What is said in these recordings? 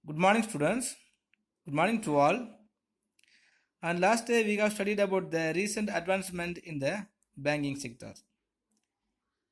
Good morning, students. Good morning to all. And last day we have studied about the recent advancement in the banking sector.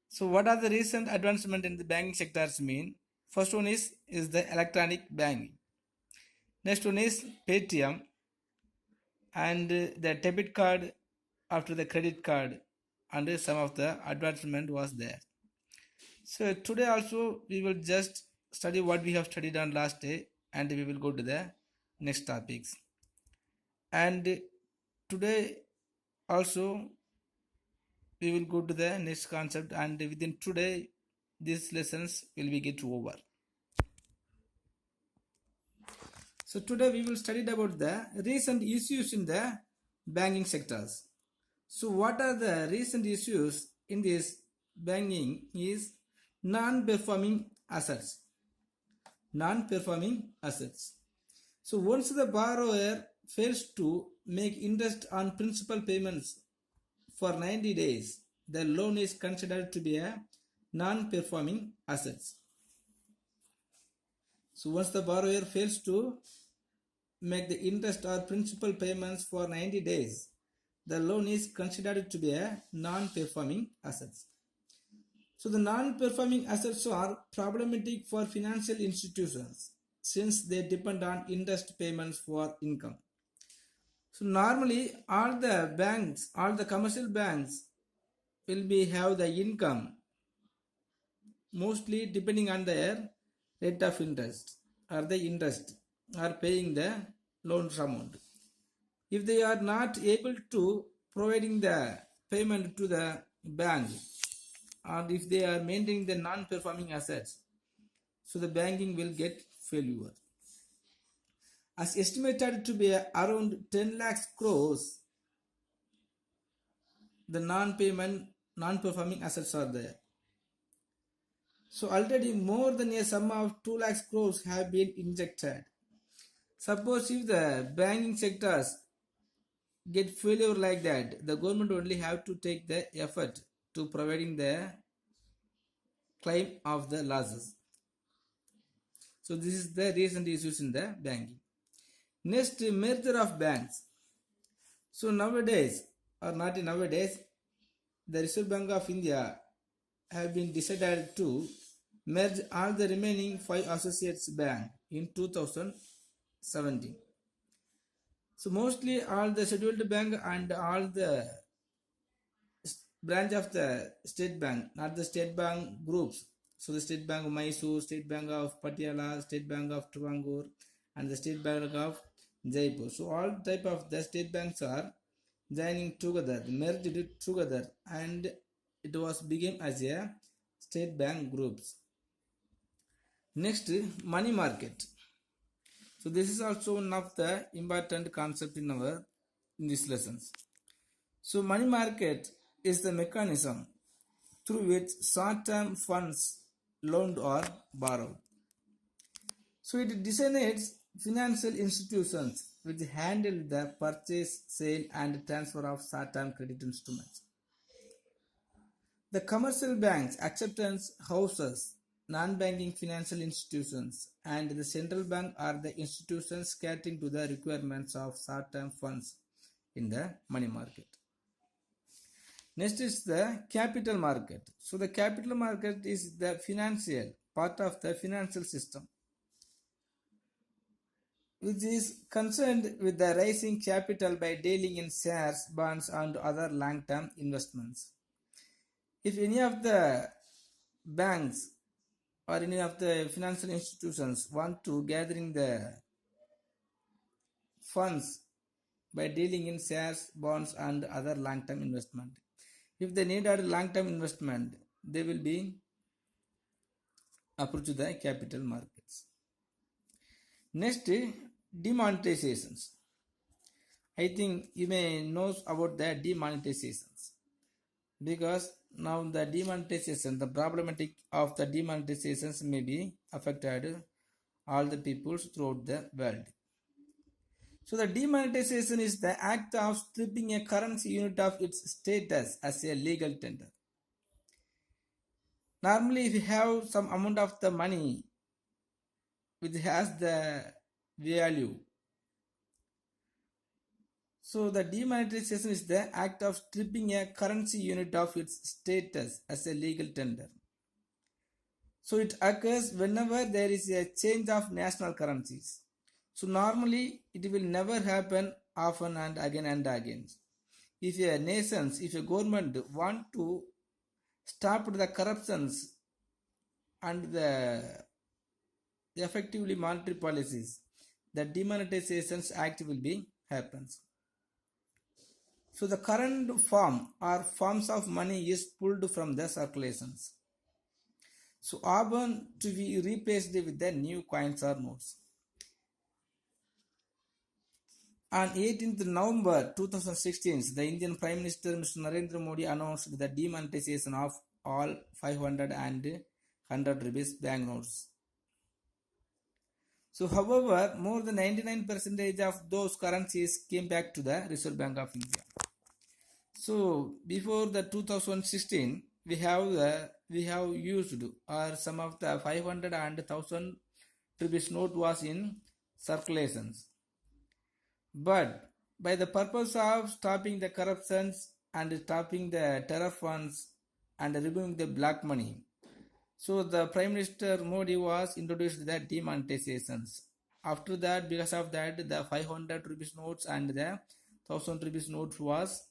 So, what are the recent advancement in the banking sectors mean? First one is the electronic banking. Next one is Paytm and the debit card after the credit card, and some of the advancement was there. So today also we will just study what we have studied on last day, and we will go to the next topics. And today also we will go to the next concept, and within today these lessons will be get over. So today we will study about the recent issues in the banking sectors. So what are the recent issues in this banking is non-performing assets. Non-performing assets. So once the borrower fails to make interest on principal payments for 90 days, the loan is considered to be a non-performing assets. So once the borrower fails to make the interest or principal payments for 90 days, the loan is considered to be a non-performing assets. So the non-performing assets are problematic for financial institutions since they depend on interest payments for income. So normally all the commercial banks will be have the income mostly depending on their rate of interest or the interest or paying the loan amount. If they are not able to providing the payment to the bank, or if they are maintaining the non-performing assets, so the banking will get failure. As estimated to be around 10 lakhs crores, the non-performing assets are there. So already more than a sum of 2 lakhs crores have been injected. Suppose if the banking sectors get failure like that, the government only have to take the effort to providing the claim of the losses. So this is the recent issues in the banking. Next, merger of banks. So nowadays, or not nowadays, the Reserve Bank of India have been decided to merge all the remaining 5 associates bank in 2017. So mostly all the scheduled bank and all the branch of the state bank, not the state bank groups. So the State Bank of Mysore, State Bank of Patiala, State Bank of Travancore, and the State Bank of Jaipur. So all type of the state banks are joining together, merged together, and it was became as a state bank groups. Next, money market. So this is also one of the important concept in these lessons. So money market is the mechanism through which short-term funds loaned or borrowed. So it designates financial institutions which handle the purchase, sale, and transfer of short-term credit instruments. The commercial banks, acceptance houses, non-banking financial institutions, and the central bank are the institutions catering to the requirements of short-term funds in the money market. Next is the capital market. So the capital market is the financial part of the financial system, which is concerned with the raising capital by dealing in shares, bonds, and other long-term investments. If any of the banks or any of the financial institutions want to gathering the funds by dealing in shares, bonds, and other long-term investment, if they need a long-term investment, they will be approach the capital markets. Next, demonetizations. I think you may know about the demonetizations, because now the demonetization, the problematic of the demonetizations may be affected all the peoples throughout the world. So the demonetization is the act of stripping a currency unit of its status as a legal tender. Normally, if you have some amount of the money which has the value. So the demonetization is the act of stripping a currency unit of its status as a legal tender. So it occurs whenever there is a change of national currencies. So normally it will never happen often and again and again. If a government want to stop the corruptions and the effectively monetary policies, the demonetization act will be happens. So the current form or forms of money is pulled from the circulations. So often to be replaced with the new coins or notes. On 18th November 2016, the Indian Prime Minister Mr. Narendra Modi announced the demonetization of all 500 and 100 rupees banknotes. So however, more than 99% of those currencies came back to the Reserve Bank of India. So before the 2016, we have used or some of the 500 and 1000 rupees note was in circulations. But by the purpose of stopping the corruptions and stopping the terror funds and removing the black money, so the Prime Minister Modi was introduced the demonetizations. After that, because of that, the 500 rupees notes and the 1000 rupees notes was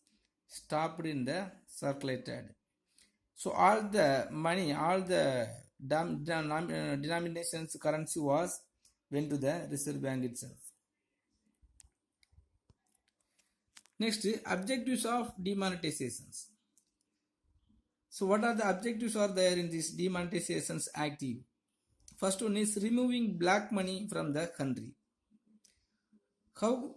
stopped in the circulated. So all the money, all the denominations currency was went to the Reserve Bank itself. Next, objectives of demonetizations. So what are the objectives are there in this demonetizations active? First one is removing black money from the country. How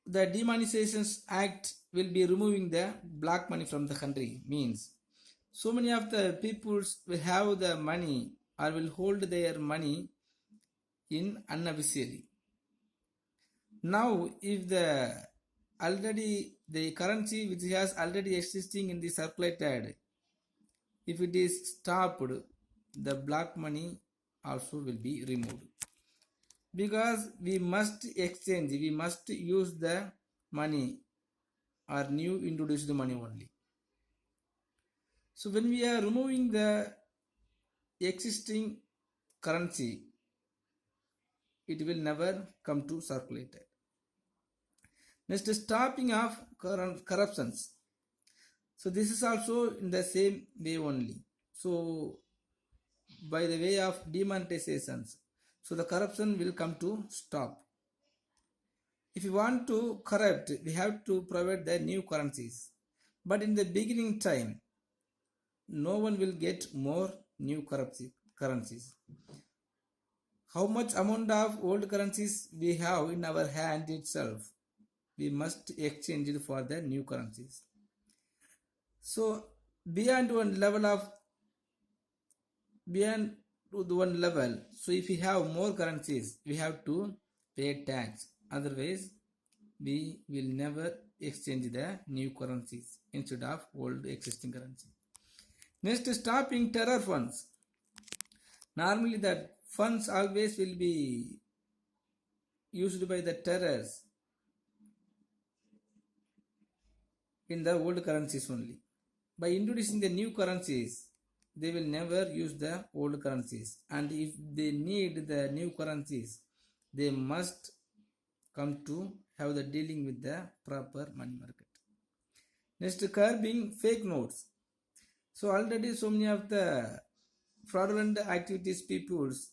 the demonetizations act will be removing the black money from the country means so many of the peoples will have the money or will hold their money in unofficially. Now if the currency which has already existing in the circulated, if it is stopped, the black money also will be removed. Because we must exchange, we must use the money or new introduced money only. So when we are removing the existing currency, it will never come to circulated. Next, stopping of corruptions. So this is also in the same way only. So by the way of demonetizations, so the corruption will come to stop. If you want to corrupt, we have to provide the new currencies. But in the beginning time, no one will get more new currencies. How much amount of old currencies we have in our hand itself, we must exchange it for the new currencies. So beyond one level, so if we have more currencies, we have to pay tax. Otherwise, we will never exchange the new currencies instead of old existing currency. Next, stopping terror funds. Normally, the funds always will be used by the terrors in the old currencies only. By introducing the new currencies, they will never use the old currencies. And if they need the new currencies, they must come to have the dealing with the proper money market. Next, curbing fake notes. So already so many of the fraudulent activities peoples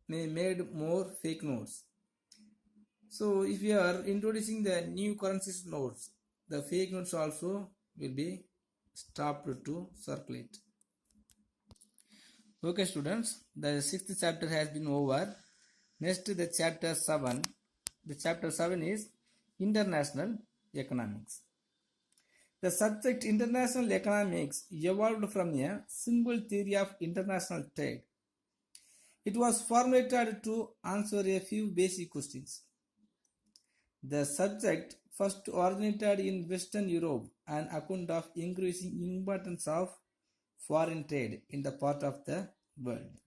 may made more fake notes. So if we are introducing the new currencies notes, the fake notes also will be stopped to circulate. Okay students, the sixth chapter has been over. Next, the chapter 7. The chapter 7 is International Economics. The subject international economics evolved from a simple theory of international trade. It was formulated to answer a few basic questions. The subject first originated in Western Europe, an account of increasing importance of foreign trade in the part of the world.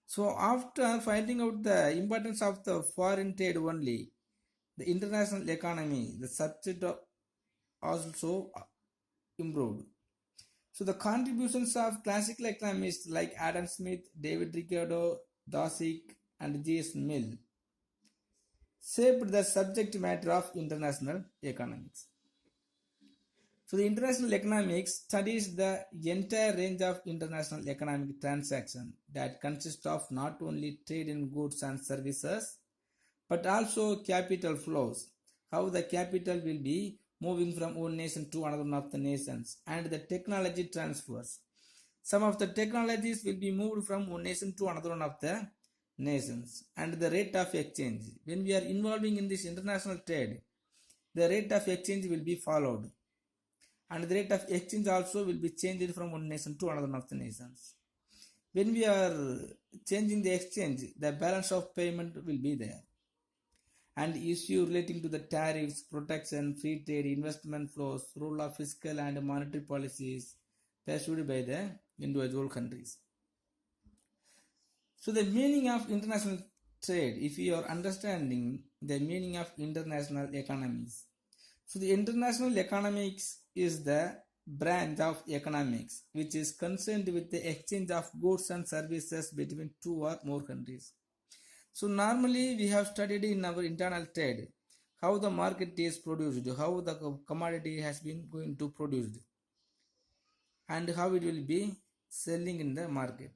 So after finding out the importance of the foreign trade only, the international economy, the subject also improved. So the contributions of classical economists like Adam Smith, David Ricardo, Dosick, and J.S. Mill shaped the subject matter of international economics. So the international economics studies the entire range of international economic transactions that consist of not only trade in goods and services, but also capital flows, how the capital will be moving from one nation to another of the nations, and the technology transfers. Some of the technologies will be moved from one nation to another one of the nations, and the rate of exchange. When we are involving in this international trade, the rate of exchange will be followed, and the rate of exchange also will be changed from one nation to another of the nations. When we are changing the exchange, the balance of payment will be there, and issue relating to the tariffs, protection, free trade, investment flows, rule of fiscal and monetary policies pursued by the individual countries. So the meaning of international trade, if you are understanding the meaning of international economies. So the international economics is the branch of economics which is concerned with the exchange of goods and services between two or more countries. So normally we have studied in our internal trade how the market is produced, how the commodity has been going to produced, and how it will be selling in the market.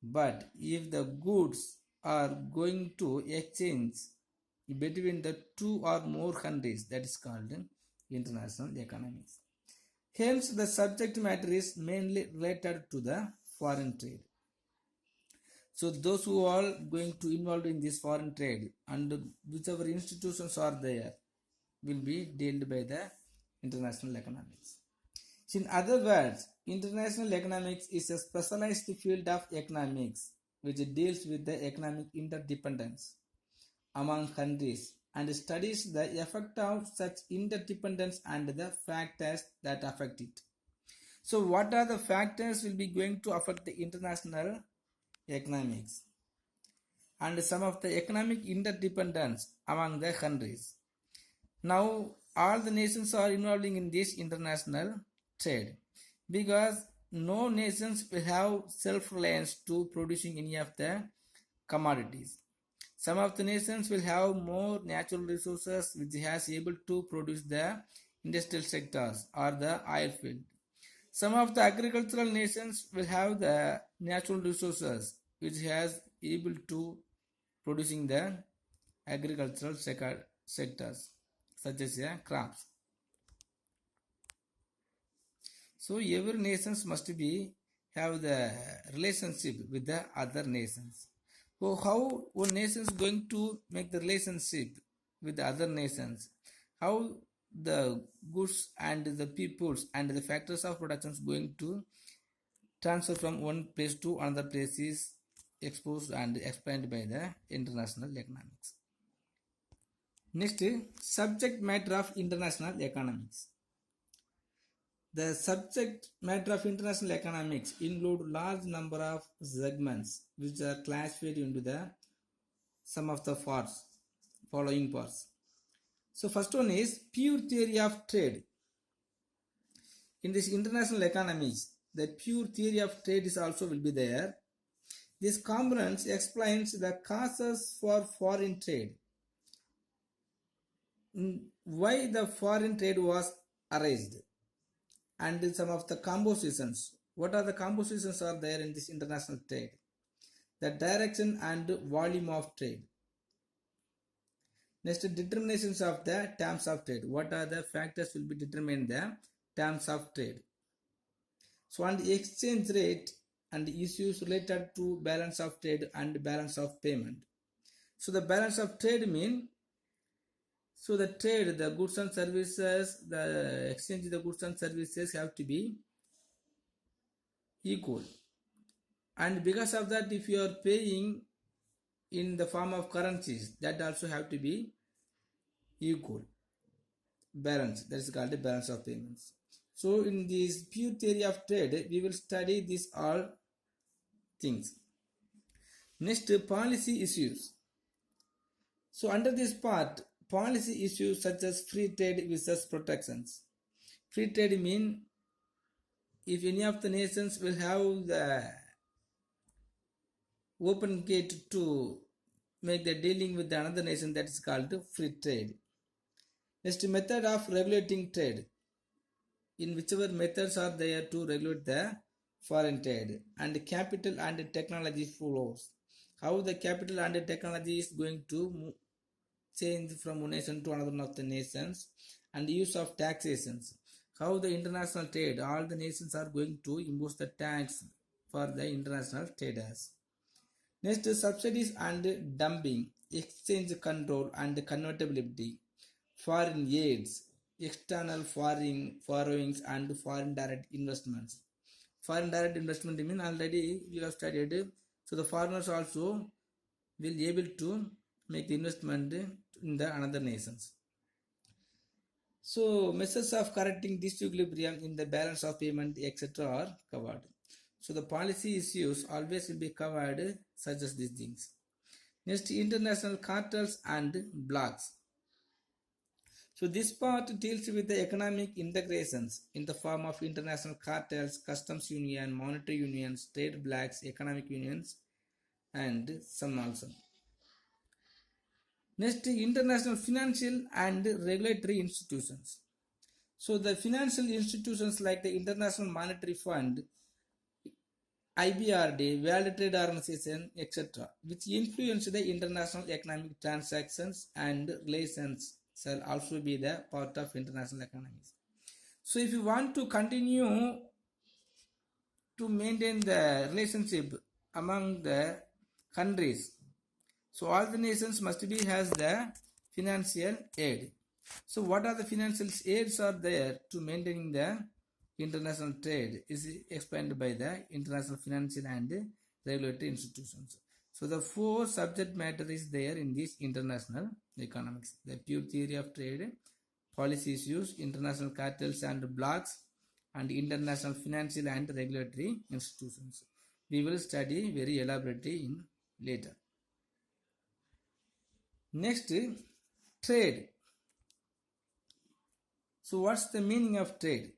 But if the goods are going to exchange between the two or more countries, that is called international economics. Hence, the subject matter is mainly related to the foreign trade. So those who are going to involved in this foreign trade and whichever institutions are there will be dealt by the international economics. So in other words, international economics is a specialized field of economics which deals with the economic interdependence among countries and studies the effect of such interdependence and the factors that affect it. So what are the factors will be going to affect the international economics and some of the economic interdependence among the countries? Now all the nations are involving in this international trade because no nations will have self-reliance to producing any of the commodities. Some of the nations will have more natural resources which has able to produce the industrial sectors or the oil field. Some of the agricultural nations will have the natural resources which has able to producing the agricultural sectors such as crops. So every nations must be have the relationship with the other nations. So how one nation is going to make the relationship with the other nations? How the goods and the peoples and the factors of production is going to transfer from one place to another place is exposed and explained by the international economics. Next, subject matter of international economics. The subject matter of international economics include large number of segments which are classified into the some of the following parts. So first one is pure theory of trade. In this international economics, the pure theory of trade is also will be there. This component explains the causes for foreign trade. Why the foreign trade was arised and some of the compositions. What are the compositions are there in this international trade? The direction and volume of trade. Next, determinations of the terms of trade. What are the factors will be determined the terms of trade? So, and exchange rate and issues related to balance of trade and balance of payment. So, the balance of trade mean so the trade, the goods and services, the exchange, the goods and services have to be equal. And because of that, if you are paying in the form of currencies, that also have to be equal. Balance, that is called the balance of payments. So in this pure theory of trade, we will study these all things. Next, policy issues. So under this part, policy issues such as free trade versus protections. Free trade mean if any of the nations will have the open gate to make the dealing with another nation, that is called free trade. Next, method of regulating trade. In whichever methods are there to regulate the foreign trade, and capital and technology flows. How the capital and technology is going to change from one nation to another of the nations, and use of taxations. How the international trade, all the nations are going to impose the tax for the international traders. Next, subsidies and dumping, exchange control and convertibility, foreign aids, external foreign borrowings and foreign direct investments. Foreign direct investment mean already we have studied, so the foreigners also will be able to make the investment in the another nations. So measures of correcting disequilibrium in the balance of payment, etc. are covered. So the policy issues always will be covered such as these things. Next, international cartels and blocs. So this part deals with the economic integrations in the form of international cartels, customs union, monetary unions, trade blocs, economic unions, and some also. Next, international financial and regulatory institutions. So the financial institutions like the International Monetary Fund, IBRD, World Trade Organization, etc., which influence the international economic transactions and relations, shall also be the part of international economies. So if you want to continue to maintain the relationship among the countries, so all the nations must be has the financial aid. So what are the financial aids are there to maintaining the international trade is explained by the international financial and regulatory institutions. So the four subject matter is there in this international economics: the pure theory of trade, policy issues, international cartels and blocs, and international financial and regulatory institutions. We will study very elaborately in later. Next, trade. So what's the meaning of trade?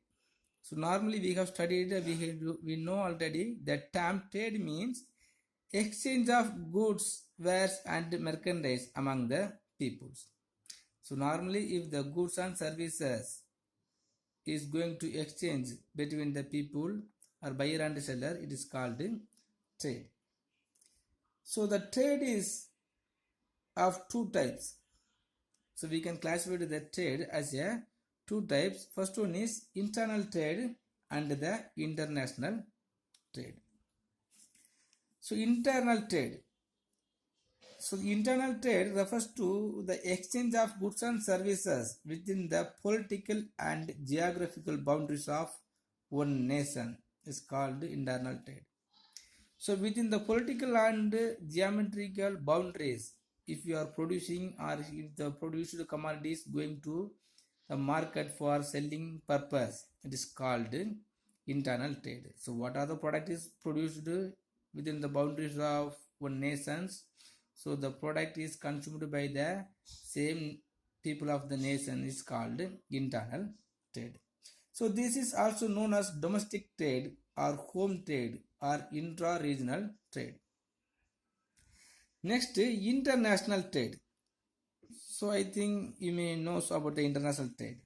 So normally we have studied, we know already that term trade means exchange of goods, wares and merchandise among the peoples. So normally if the goods and services is going to exchange between the people or buyer and seller, it is called trade. So the trade is of two types. So we can classify the trade as a two types. First one is internal trade and the international trade. So internal trade. So the internal trade refers to the exchange of goods and services within the political and geographical boundaries of one nation is called internal trade. So within the political and geometrical boundaries, if you are producing or if the produced commodity is going to the market for selling purpose, it is called internal trade. So what are the product is produced within the boundaries of one nations? So the product is consumed by the same people of the nation is called internal trade. So this is also known as domestic trade or home trade or intra-regional trade. Next, international trade. So I think you may know about the international trade.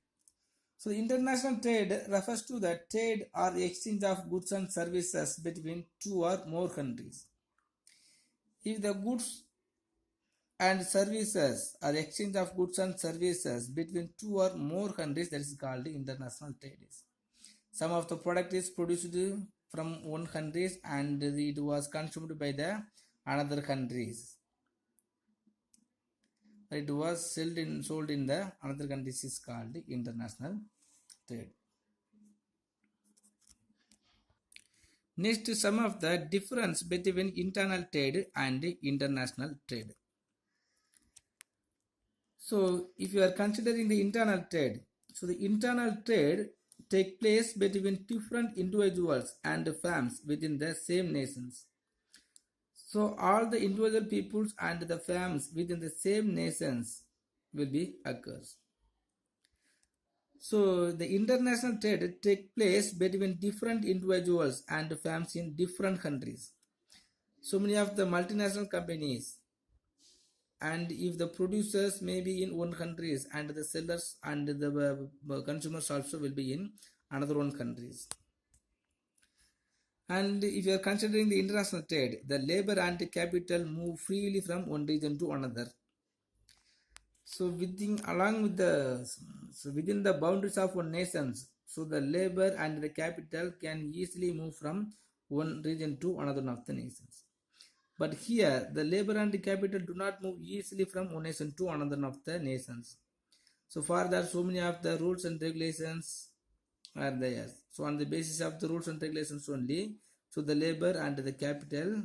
So international trade refers to the trade or exchange of goods and services between two or more countries. If the goods and services or exchange of goods and services between two or more countries, that is called international trade. Some of the product is produced from one countries and it was consumed by the another countries. It was sold in the another countries is called international trade. Next, some of the difference between internal trade and international trade. So if you are considering the internal trade, so the internal trade take place between different individuals and firms within the same nations. So all the individual peoples and the families within the same nations will be occurs. So the international trade take place between different individuals and families in different countries. So many of the multinational companies, and if the producers may be in one countries and the sellers and the consumers also will be in another one countries. And if you are considering the international trade, the labor and capital move freely from one region to another. So within the boundaries of one nation, so the labor and the capital can easily move from one region to another of the nations. But here, the labor and the capital do not move easily from one nation to another of the nations. So for that, so many of the rules and regulations are there. So on the basis of the rules and regulations only, so the labor and the capital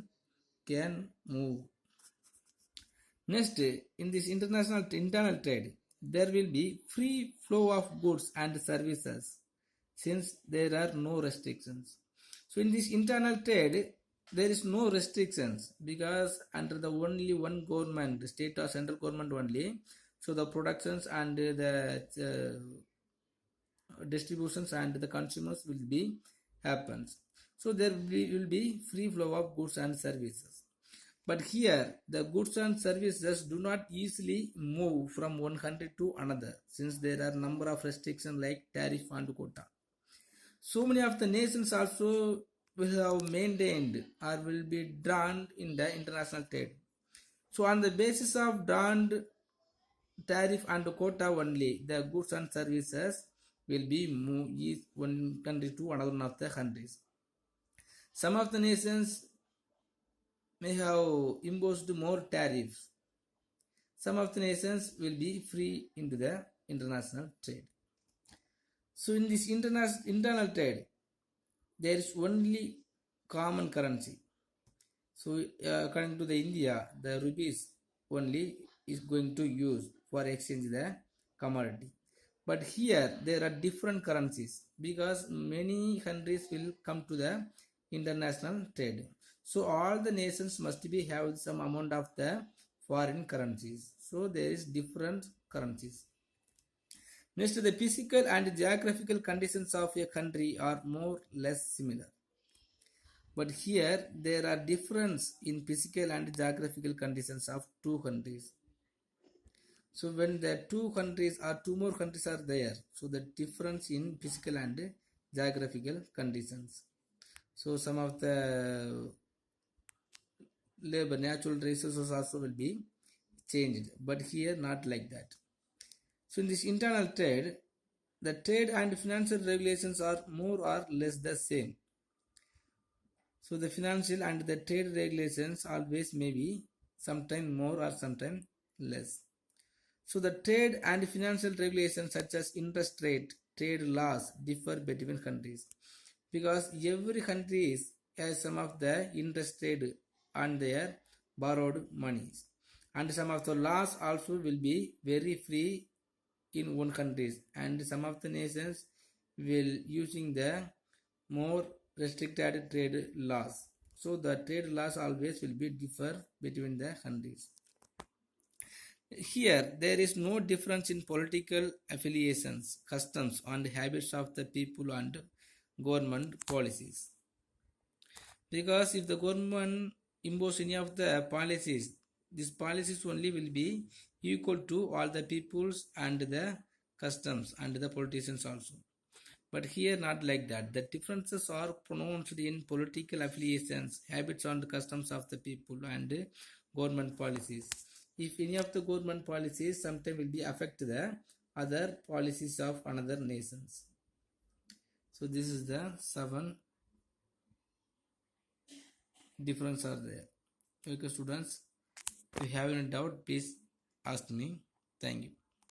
can move. Next, in this internal trade, there will be free flow of goods and services since there are no restrictions. So in this internal trade, there is no restrictions because under the only one government, the state or central government only, so the productions and the distributions and the consumers will be happens. So there will be free flow of goods and services. But here, the goods and services do not easily move from one country to another since there are number of restrictions like tariff and quota. So many of the nations also will have maintained or will be drawn in the international trade. So on the basis of drawn tariff and quota only, the goods and services will be moved one country to another of the countries. Some of the nations may have imposed more tariffs. Some of the nations will be free into the international trade. So in this internal trade, there is only common currency. So according to the India, the rupees only is going to use for exchange the commodity. But here there are different currencies because many countries will come to the international trade. So all the nations must be have some amount of the foreign currencies. So there is different currencies. Next, the physical and geographical conditions of a country are more or less similar. But here there are difference in physical and geographical conditions of two countries. So when the two countries or two more countries are there, so the difference in physical and geographical conditions. So some of the labor, natural resources also will be changed, but here not like that. So in this internal trade, the trade and financial regulations are more or less the same. So the financial and the trade regulations always may be sometime more or sometime less. So the trade and financial regulations such as interest rate, trade laws differ between countries because every country has some of the interest rate on their borrowed monies, and some of the laws also will be very free in one countries, and some of the nations will using the more restricted trade laws. So the trade laws always will be differ between the countries. Here, there is no difference in political affiliations, customs, and habits of the people and government policies. Because if the government impose any of the policies, these policies only will be equal to all the peoples and the customs and the politicians also. But here not like that. The differences are pronounced in political affiliations, habits and customs of the people and government policies. If any of the government policies sometimes will be affect the other policies of another nations. So this is the 7 difference are there. Okay students, if you have any doubt please ask me. Thank you.